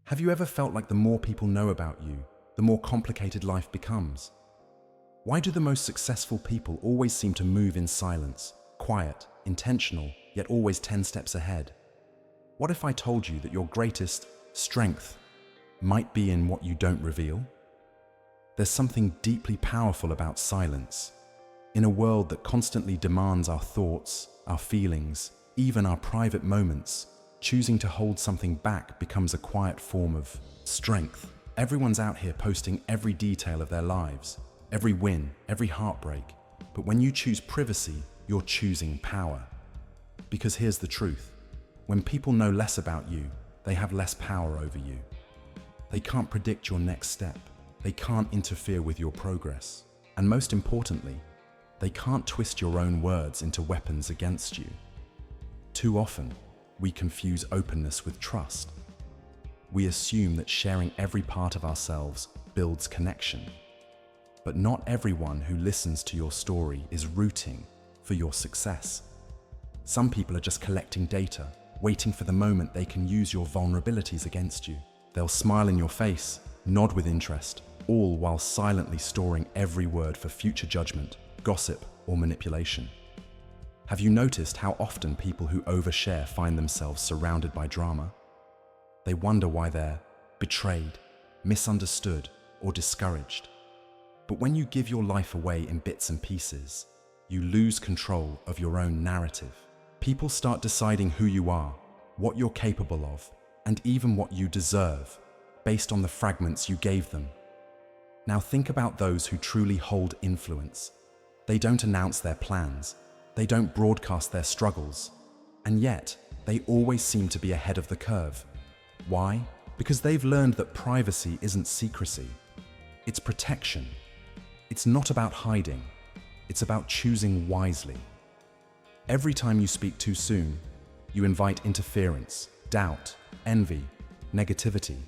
Have you ever felt like the more people know about you, the more complicated life becomes? Why do the most successful people always seem to move in silence, quiet, intentional, yet always 10 steps ahead? What if I told you that your greatest strength might be in what you don't reveal? There's something deeply powerful about silence. In a world that constantly demands our thoughts, our feelings, even our private moments, choosing to hold something back becomes a quiet form of strength. Everyone's out here posting every detail of their lives, every win, every heartbreak. But when you choose privacy, you're choosing power. Because here's the truth. When people know less about you, they have less power over you. They can't predict your next step. They can't interfere with your progress. And most importantly, they can't twist your own words into weapons against you. Too often, we confuse openness with trust. We assume that sharing every part of ourselves builds connection. But not everyone who listens to your story is rooting for your success. Some people are just collecting data, waiting for the moment they can use your vulnerabilities against you. They'll smile in your face, nod with interest, all while silently storing every word for future judgment, gossip, or manipulation. Have you noticed how often people who overshare find themselves surrounded by drama? They wonder why they're betrayed, misunderstood, or discouraged. But when you give your life away in bits and pieces, you lose control of your own narrative. People start deciding who you are, what you're capable of, and even what you deserve, based on the fragments you gave them. Now think about those who truly hold influence. They don't announce their plans. They don't broadcast their struggles. And yet, they always seem to be ahead of the curve. Why? Because they've learned that privacy isn't secrecy. It's protection. It's not about hiding. It's about choosing wisely. Every time you speak too soon, you invite interference, doubt, envy, negativity.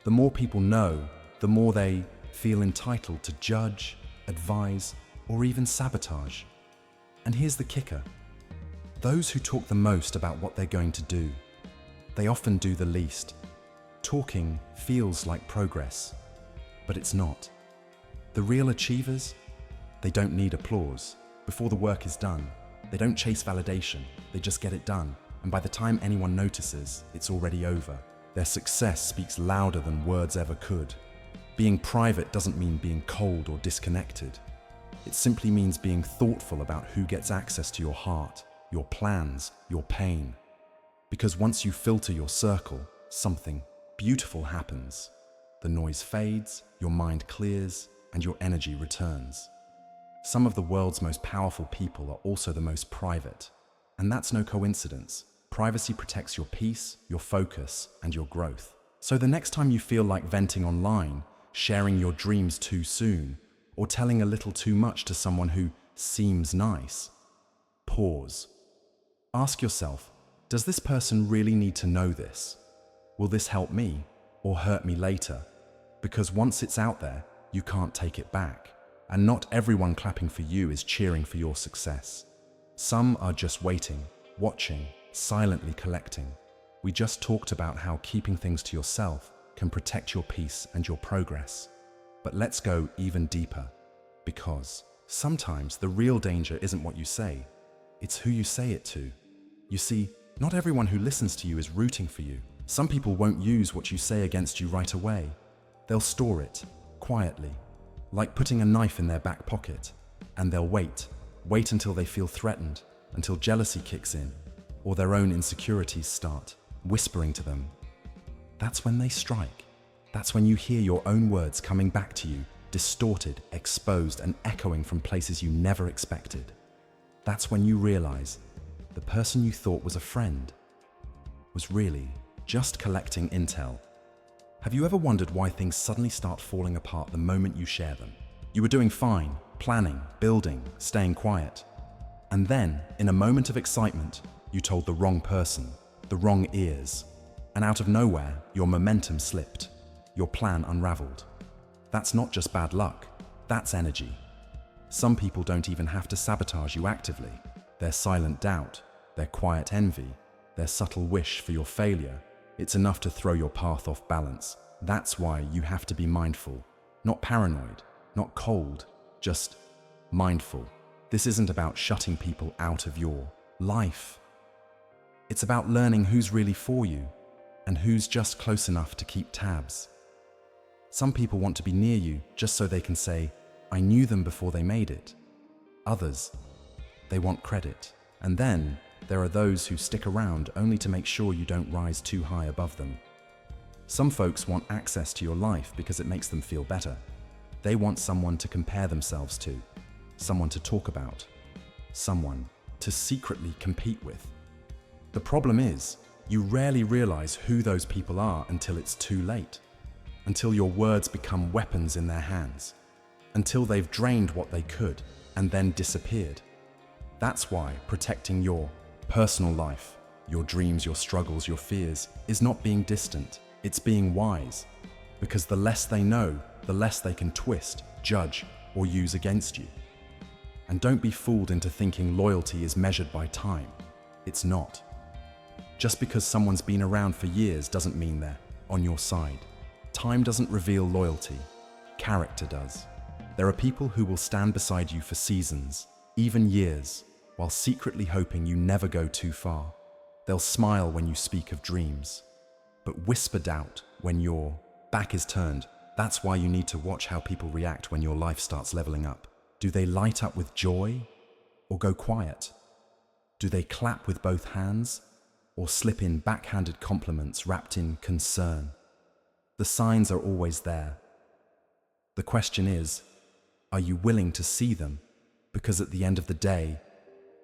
The more people know, the more they feel entitled to judge, advise, or even sabotage. And here's the kicker. Those who talk the most about what they're going to do, they often do the least. Talking feels like progress, but it's not. The real achievers, they don't need applause. Before the work is done, they don't chase validation, they just get it done. And by the time anyone notices, it's already over. Their success speaks louder than words ever could. Being private doesn't mean being cold or disconnected. It simply means being thoughtful about who gets access to your heart, your plans, your pain. Because once you filter your circle, something beautiful happens. The noise fades, your mind clears, and your energy returns. Some of the world's most powerful people are also the most private. And that's no coincidence. Privacy protects your peace, your focus, and your growth. So the next time you feel like venting online, sharing your dreams too soon, or telling a little too much to someone who seems nice, pause. Ask yourself, does this person really need to know this? Will this help me or hurt me later? Because once it's out there, you can't take it back. And not everyone clapping for you is cheering for your success. Some are just waiting, watching, silently collecting. We just talked about how keeping things to yourself can protect your peace and your progress. But let's go even deeper, because sometimes the real danger isn't what you say, it's who you say it to. You see, not everyone who listens to you is rooting for you. Some people won't use what you say against you right away. They'll store it, quietly, like putting a knife in their back pocket, and they'll wait until they feel threatened, until jealousy kicks in, or their own insecurities start whispering to them. That's when they strike. That's when you hear your own words coming back to you, distorted, exposed, and echoing from places you never expected. That's when you realize the person you thought was a friend was really just collecting intel. Have you ever wondered why things suddenly start falling apart the moment you share them? You were doing fine, planning, building, staying quiet. And then, in a moment of excitement, you told the wrong person, the wrong ears. And out of nowhere, your momentum slipped. Your plan unraveled. That's not just bad luck, that's energy. Some people don't even have to sabotage you actively. Their silent doubt, their quiet envy, their subtle wish for your failure It's enough to throw your path off balance. That's why you have to be mindful. Not paranoid, not cold, just mindful. This isn't about shutting people out of your life. It's about learning who's really for you and who's just close enough to keep tabs. Some people want to be near you just so they can say, I knew them before they made it. Others, they want credit. And then there are those who stick around only to make sure you don't rise too high above them. Some folks want access to your life because it makes them feel better. They want someone to compare themselves to, someone to talk about, someone to secretly compete with. The problem is, you rarely realize who those people are until it's too late, until your words become weapons in their hands, until they've drained what they could and then disappeared. That's why protecting your personal life, your dreams, your struggles, your fears, is not being distant, it's being wise. Because the less they know, the less they can twist, judge, or use against you. And don't be fooled into thinking loyalty is measured by time. It's not. Just because someone's been around for years doesn't mean they're on your side. Time doesn't reveal loyalty, character does. There are people who will stand beside you for seasons, even years, while secretly hoping you never go too far. They'll smile when you speak of dreams, but whisper doubt when your back is turned. That's why you need to watch how people react when your life starts leveling up. Do they light up with joy or go quiet? Do they clap with both hands or slip in backhanded compliments wrapped in concern? The signs are always there. The question is, are you willing to see them? Because at the end of the day,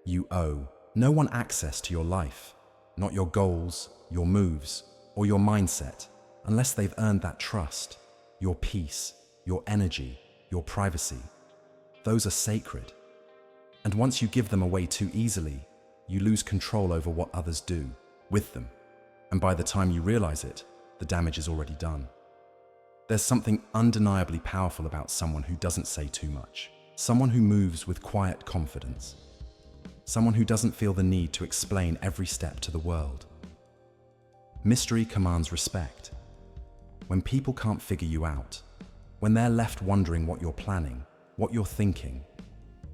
you owe no one access to your life, not your goals, your moves, or your mindset, unless they've earned that trust, your peace, your energy, your privacy. Those are sacred. And once you give them away too easily, you lose control over what others do with them. And by the time you realize it, the damage is already done. There's something undeniably powerful about someone who doesn't say too much, someone who moves with quiet confidence, someone who doesn't feel the need to explain every step to the world. Mystery commands respect. When people can't figure you out, when they're left wondering what you're planning, what you're thinking,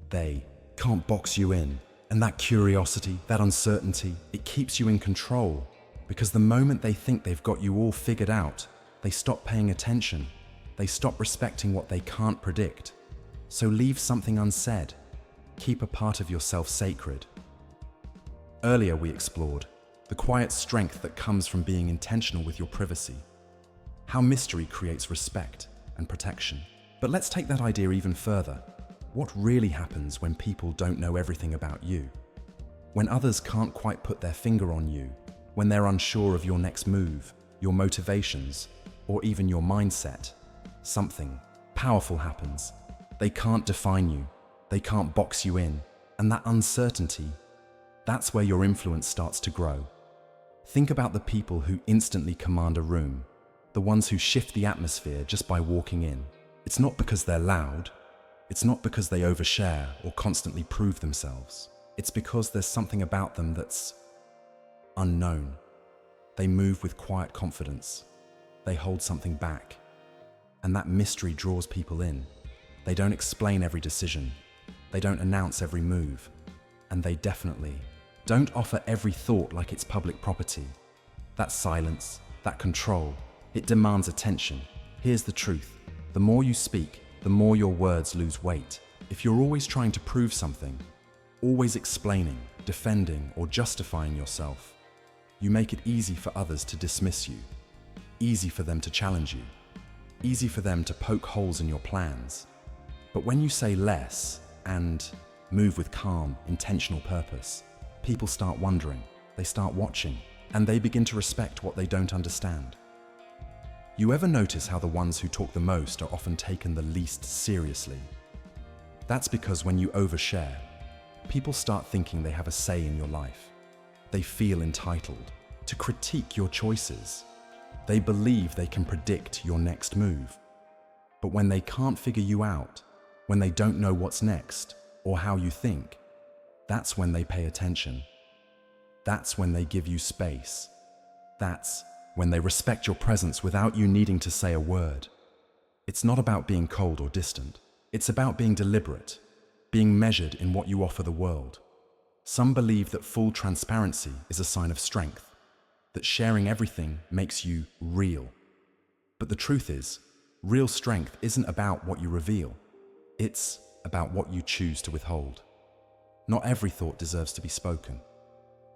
they can't box you in. And that curiosity, that uncertainty, it keeps you in control, because the moment they think they've got you all figured out, they stop paying attention. They stop respecting what they can't predict. So leave something unsaid. Keep a part of yourself sacred. Earlier we explored the quiet strength that comes from being intentional with your privacy. How mystery creates respect and protection. But let's take that idea even further. What really happens when people don't know everything about you? When others can't quite put their finger on you, when they're unsure of your next move, your motivations, or even your mindset, something powerful happens. They can't define you, they can't box you in, and that uncertainty, that's where your influence starts to grow. Think about the people who instantly command a room, the ones who shift the atmosphere just by walking in. It's not because they're loud, it's not because they overshare or constantly prove themselves. It's because there's something about them that's unknown. They move with quiet confidence. They hold something back. And that mystery draws people in. They don't explain every decision. They don't announce every move. And they definitely don't offer every thought like it's public property. That silence, that control, it demands attention. Here's the truth. The more you speak, the more your words lose weight. If you're always trying to prove something, always explaining, defending, or justifying yourself, you make it easy for others to dismiss you, easy for them to challenge you, easy for them to poke holes in your plans. But when you say less and move with calm, intentional purpose, people start wondering, they start watching, and they begin to respect what they don't understand. You ever notice how the ones who talk the most are often taken the least seriously? That's because when you overshare, people start thinking they have a say in your life. They feel entitled to critique your choices. They believe they can predict your next move. But when they can't figure you out, when they don't know what's next or how you think, that's when they pay attention. That's when they give you space. That's when they respect your presence without you needing to say a word. It's not about being cold or distant. It's about being deliberate, being measured in what you offer the world. Some believe that full transparency is a sign of strength, that sharing everything makes you real. But the truth is, real strength isn't about what you reveal. It's about what you choose to withhold. Not every thought deserves to be spoken.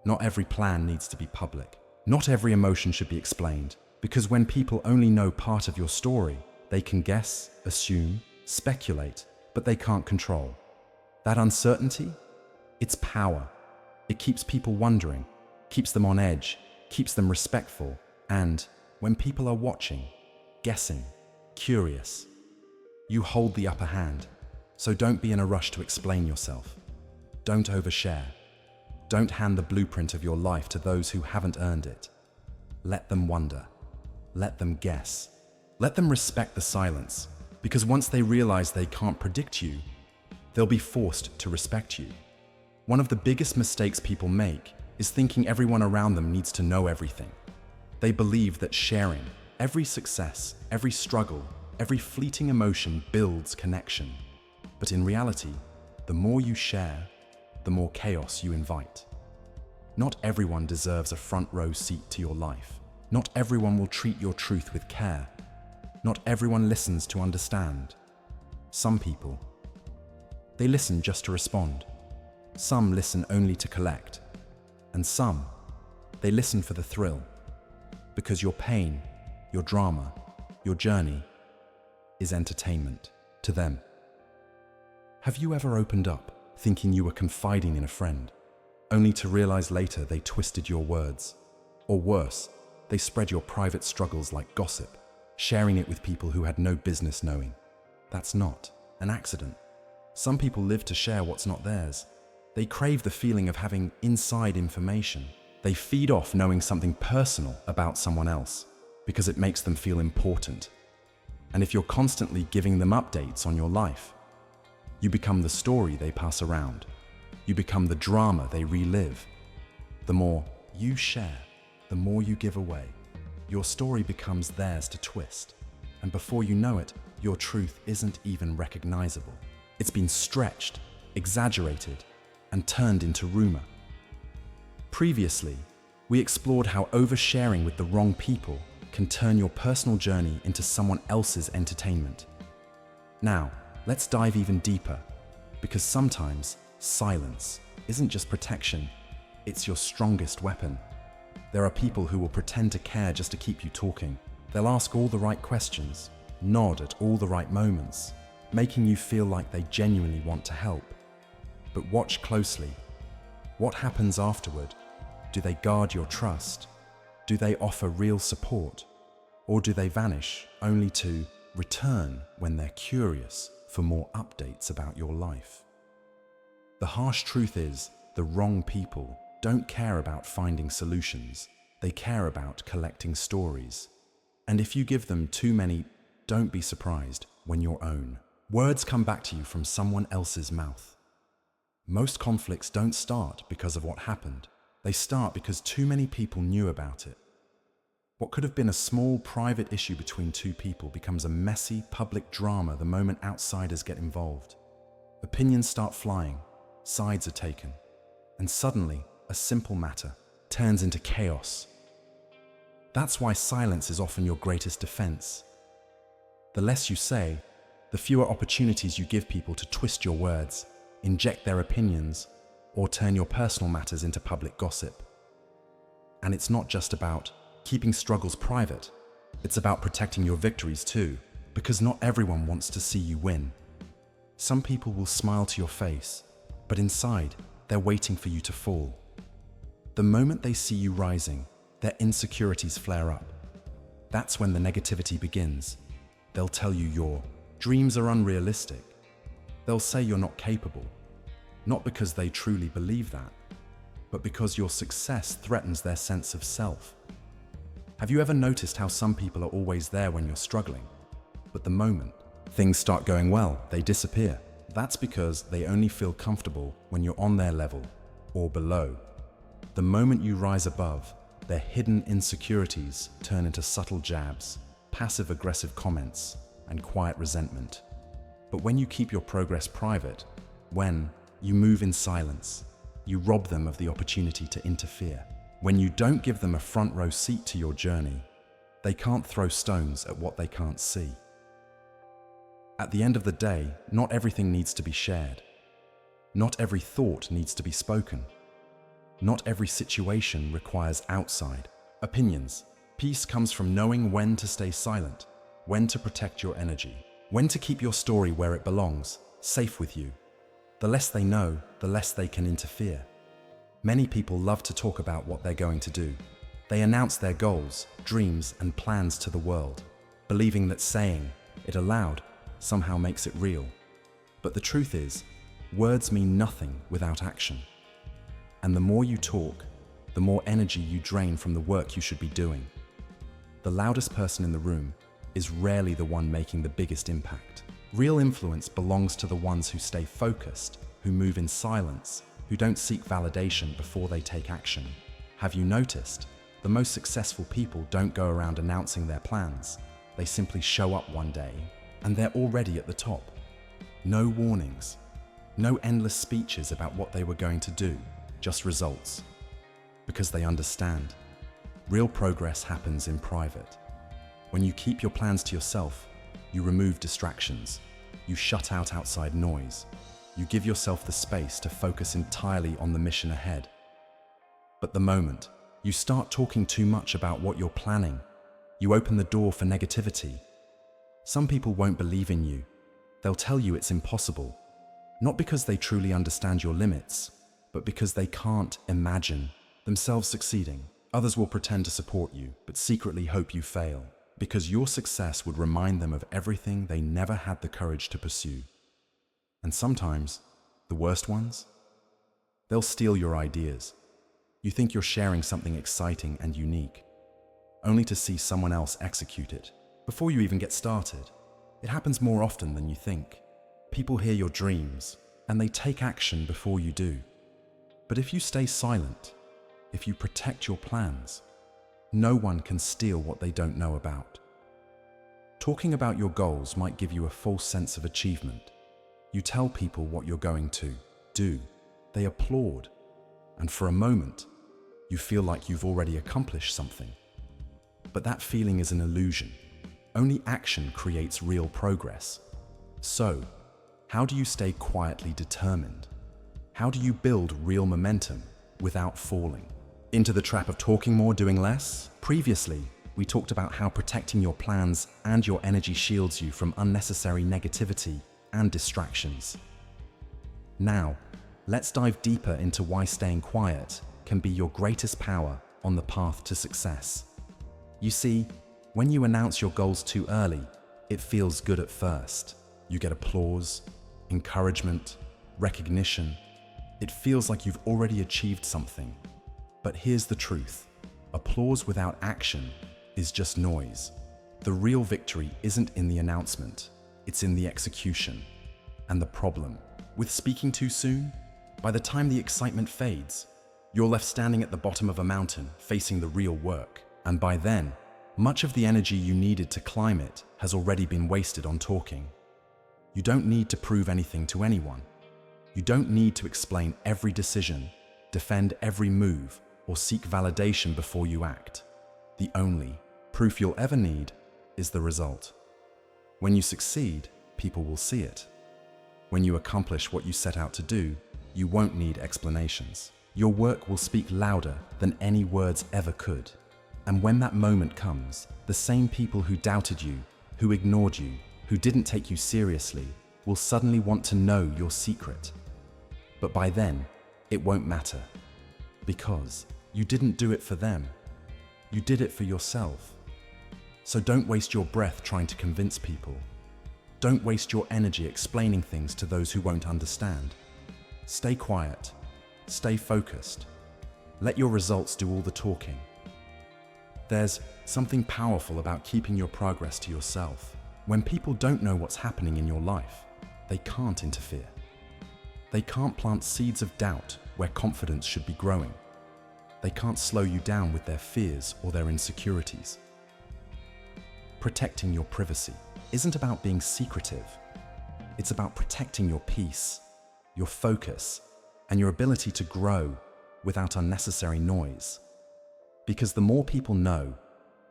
Not every plan needs to be public. Not every emotion should be explained, because when people only know part of your story, they can guess, assume, speculate, but they can't control. That uncertainty? It's power. It keeps people wondering, keeps them on edge, keeps them respectful, and when people are watching, guessing, curious, you hold the upper hand. So don't be in a rush to explain yourself. Don't overshare. Don't hand the blueprint of your life to those who haven't earned it. Let them wonder. Let them guess. Let them respect the silence, because once they realize they can't predict you, they'll be forced to respect you. One of the biggest mistakes people make is thinking everyone around them needs to know everything. They believe that sharing every success, every struggle, every fleeting emotion builds connection. But in reality, the more you share, the more chaos you invite. Not everyone deserves a front row seat to your life. Not everyone will treat your truth with care. Not everyone listens to understand. Some people, they listen just to respond. Some listen only to collect. And some, they listen for the thrill. Because your pain, your drama, your journey is entertainment to them. Have you ever opened up thinking you were confiding in a friend, only to realize later they twisted your words? Or worse, they spread your private struggles like gossip, sharing it with people who had no business knowing. That's not an accident. Some people live to share what's not theirs. They crave the feeling of having inside information. They feed off knowing something personal about someone else because it makes them feel important. And if you're constantly giving them updates on your life, you become the story they pass around. You become the drama they relive. The more you share, the more you give away. Your story becomes theirs to twist. And before you know it, your truth isn't even recognizable. It's been stretched, exaggerated, and turned into rumor. Previously, we explored how oversharing with the wrong people can turn your personal journey into someone else's entertainment. Now, let's dive even deeper, because sometimes silence isn't just protection, it's your strongest weapon. There are people who will pretend to care just to keep you talking. They'll ask all the right questions, nod at all the right moments, making you feel like they genuinely want to help. But watch closely. What happens afterward? Do they guard your trust? Do they offer real support? Or do they vanish only to return when they're curious for more updates about your life? The harsh truth is, the wrong people don't care about finding solutions. They care about collecting stories. And if you give them too many, don't be surprised when your own words come back to you from someone else's mouth. Most conflicts don't start because of what happened. They start because too many people knew about it. What could have been a small private issue between two people becomes a messy public drama the moment outsiders get involved. Opinions start flying, sides are taken, and suddenly a simple matter turns into chaos. That's why silence is often your greatest defense. The less you say, the fewer opportunities you give people to twist your words, inject their opinions, or turn your personal matters into public gossip. And it's not just about keeping struggles private, it's about protecting your victories too, because not everyone wants to see you win. Some people will smile to your face, but inside, they're waiting for you to fall. The moment they see you rising, their insecurities flare up. That's when the negativity begins. They'll tell you your dreams are unrealistic. They'll say you're not capable, not because they truly believe that, but because your success threatens their sense of self. Have you ever noticed how some people are always there when you're struggling, but the moment things start going well, they disappear? That's because they only feel comfortable when you're on their level or below. The moment you rise above, their hidden insecurities turn into subtle jabs, passive-aggressive comments, and quiet resentment. But when you keep your progress private, when you move in silence, you rob them of the opportunity to interfere. When you don't give them a front row seat to your journey, they can't throw stones at what they can't see. At the end of the day, not everything needs to be shared. Not every thought needs to be spoken. Not every situation requires outside opinions. Peace comes from knowing when to stay silent, when to protect your energy, when to keep your story where it belongs, safe with you. The less they know, the less they can interfere. Many people love to talk about what they're going to do. They announce their goals, dreams, and plans to the world, believing that saying it aloud somehow makes it real. But the truth is, words mean nothing without action. And the more you talk, the more energy you drain from the work you should be doing. The loudest person in the room is rarely the one making the biggest impact. Real influence belongs to the ones who stay focused, who move in silence, who don't seek validation before they take action. Have you noticed? The most successful people don't go around announcing their plans. They simply show up one day, and they're already at the top. No warnings, no endless speeches about what they were going to do, just results. Because they understand. Real progress happens in private. When you keep your plans to yourself, you remove distractions, you shut out outside noise, you give yourself the space to focus entirely on the mission ahead. But the moment you start talking too much about what you're planning, you open the door for negativity. Some people won't believe in you. They'll tell you it's impossible, not because they truly understand your limits, but because they can't imagine themselves succeeding. Others will pretend to support you, but secretly hope you fail, because your success would remind them of everything they never had the courage to pursue. And sometimes, the worst ones, they'll steal your ideas. You think you're sharing something exciting and unique, only to see someone else execute it before you even get started. It happens more often than you think. People hear your dreams, and they take action before you do. But if you stay silent, if you protect your plans, no one can steal what they don't know about. Talking about your goals might give you a false sense of achievement. You tell people what you're going to do. They applaud. And for a moment, you feel like you've already accomplished something. But that feeling is an illusion. Only action creates real progress. So, how do you stay quietly determined? How do you build real momentum without falling into the trap of talking more, doing less? Previously, we talked about how protecting your plans and your energy shields you from unnecessary negativity and distractions. Now, let's dive deeper into why staying quiet can be your greatest power on the path to success. You see, when you announce your goals too early, it feels good at first. You get applause, encouragement, recognition. It feels like you've already achieved something. But here's the truth. Applause without action is just noise. The real victory isn't in the announcement, it's in the execution. And the problem with speaking too soon? By the time the excitement fades, you're left standing at the bottom of a mountain facing the real work. And by then, much of the energy you needed to climb it has already been wasted on talking. You don't need to prove anything to anyone. You don't need to explain every decision, defend every move, or seek validation before you act. The only proof you'll ever need is the result. When you succeed, people will see it. When you accomplish what you set out to do, you won't need explanations. Your work will speak louder than any words ever could. And when that moment comes, the same people who doubted you, who ignored you, who didn't take you seriously, will suddenly want to know your secret. But by then, it won't matter. Because you didn't do it for them. You did it for yourself. So don't waste your breath trying to convince people. Don't waste your energy explaining things to those who won't understand. Stay quiet. Stay focused. Let your results do all the talking. There's something powerful about keeping your progress to yourself. When people don't know what's happening in your life, they can't interfere. They can't plant seeds of doubt where confidence should be growing. They can't slow you down with their fears or their insecurities. Protecting your privacy isn't about being secretive. It's about protecting your peace, your focus, and your ability to grow without unnecessary noise. Because the more people know,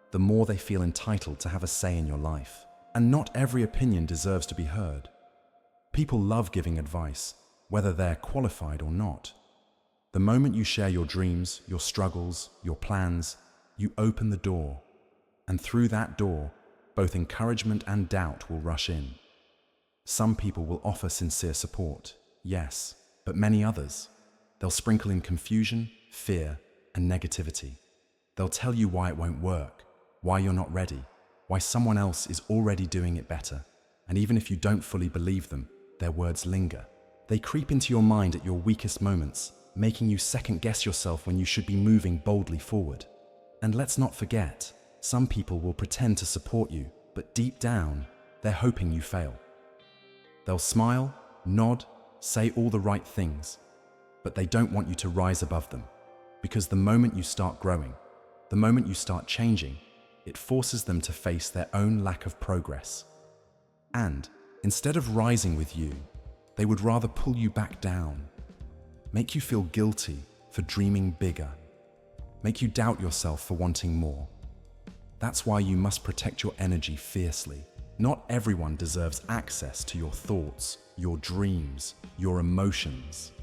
the more they feel entitled to have a say in your life. And not every opinion deserves to be heard. People love giving advice, whether they're qualified or not. The moment you share your dreams, your struggles, your plans, you open the door. And through that door, both encouragement and doubt will rush in. Some people will offer sincere support, yes, but many others, they'll sprinkle in confusion, fear, and negativity. They'll tell you why it won't work, why you're not ready, why someone else is already doing it better. And even if you don't fully believe them, their words linger. They creep into your mind at your weakest moments, making you second-guess yourself when you should be moving boldly forward. And let's not forget, some people will pretend to support you, but deep down, they're hoping you fail. They'll smile, nod, say all the right things, but they don't want you to rise above them. Because the moment you start growing, the moment you start changing, it forces them to face their own lack of progress. And instead of rising with you, they would rather pull you back down, make you feel guilty for dreaming bigger, make you doubt yourself for wanting more. That's why you must protect your energy fiercely. Not everyone deserves access to your thoughts, your dreams, your emotions.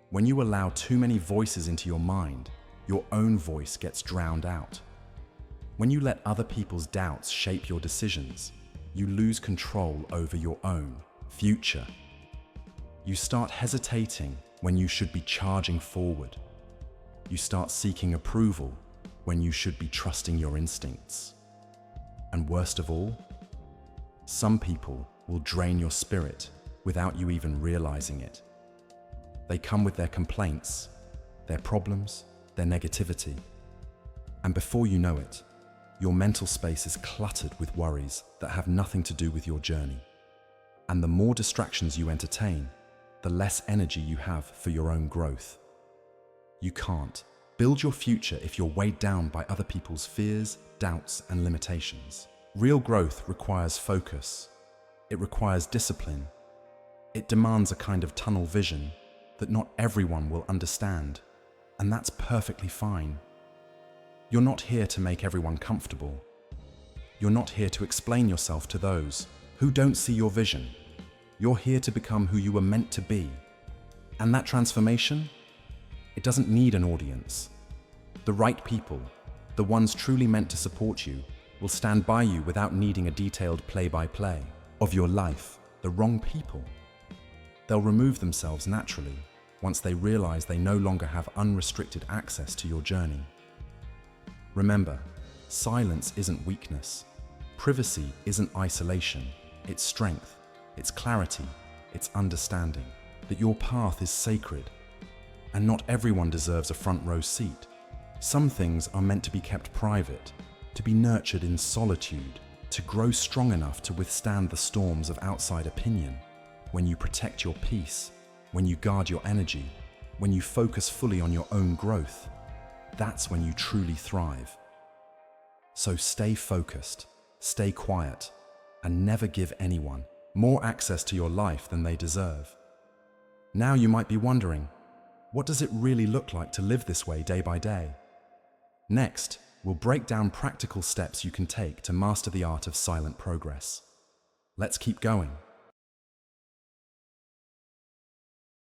When you allow too many voices into your mind, your own voice gets drowned out. When you let other people's doubts shape your decisions, you lose control over your own future. You start hesitating when you should be charging forward. You start seeking approval when you should be trusting your instincts. And worst of all, some people will drain your spirit without you even realizing it. They come with their complaints, their problems, their negativity. And before you know it, your mental space is cluttered with worries that have nothing to do with your journey. And the more distractions you entertain, the less energy you have for your own growth. You can't build your future if you're weighed down by other people's fears, doubts, and limitations. Real growth requires focus. It requires discipline. It demands a kind of tunnel vision that not everyone will understand, and that's perfectly fine. You're not here to make everyone comfortable. You're not here to explain yourself to those who don't see your vision. You're here to become who you were meant to be. And that transformation, it doesn't need an audience. The right people, the ones truly meant to support you, will stand by you without needing a detailed play-by-play of your life. The wrong people, they'll remove themselves naturally once they realize they no longer have unrestricted access to your journey. Remember, silence isn't weakness. Privacy isn't isolation. It's strength, it's clarity, it's understanding that your path is sacred. And not everyone deserves a front row seat. Some things are meant to be kept private, to be nurtured in solitude, to grow strong enough to withstand the storms of outside opinion. When you protect your peace, when you guard your energy, when you focus fully on your own growth, that's when you truly thrive. So stay focused, stay quiet, and never give anyone more access to your life than they deserve. Now you might be wondering, what does it really look like to live this way day by day? Next, we'll break down practical steps you can take to master the art of silent progress. Let's keep going.